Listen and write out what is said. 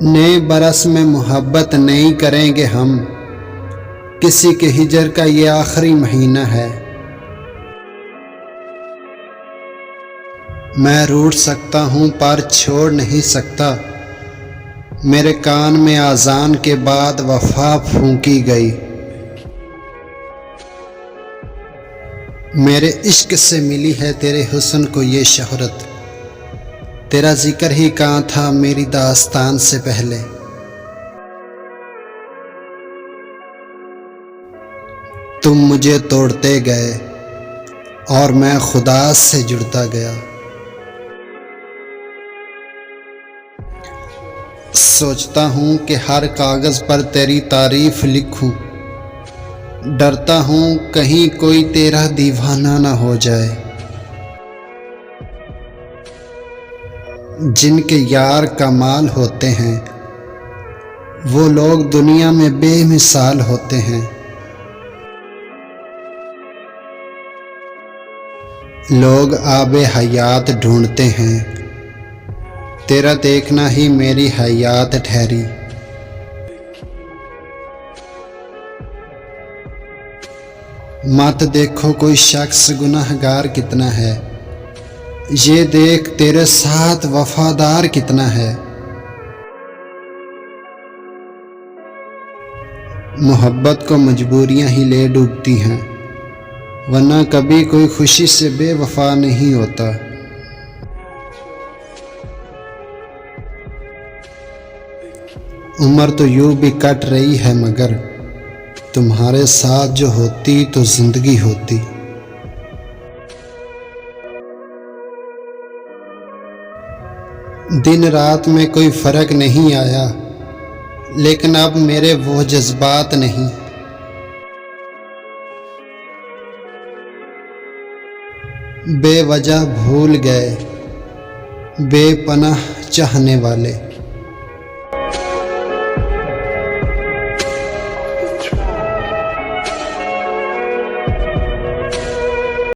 नए बरस में मोहब्बत नहीं करेंगे हम, किसी के हिजर का ये आखिरी महीना है। मैं रूठ सकता हूँ पर छोड़ नहीं सकता, मेरे कान में आज़ान के बाद वफा फूंकी गई। मेरे इश्क से मिली है तेरे हुस्न को ये शोहरत, तेरा जिक्र ही कहाँ था मेरी दास्तान से पहले। तुम मुझे तोड़ते गए और मैं खुदा से जुड़ता गया। सोचता हूँ कि हर कागज़ पर तेरी तारीफ लिखूं, डरता हूँ कहीं कोई तेरा दीवाना ना हो जाए। जिनके यार कमाल होते हैं वो लोग दुनिया में बेमिसाल होते हैं। लोग आबे हयात ढूंढते हैं, तेरा देखना ही मेरी हयात ठहरी। मत देखो कोई शख्स गुनाहगार कितना है, ये देख तेरे साथ वफादार कितना है। मोहब्बत को मजबूरियां ही ले डूबती हैं, वरना कभी कोई खुशी से बेवफा नहीं होता। उम्र तो यूं भी कट रही है मगर तुम्हारे साथ जो होती तो जिंदगी होती। दिन रात में कोई फर्क नहीं आया, लेकिन अब मेरे वो जज्बात नहीं। बेवजह भूल गए बेपनाह चाहने वाले।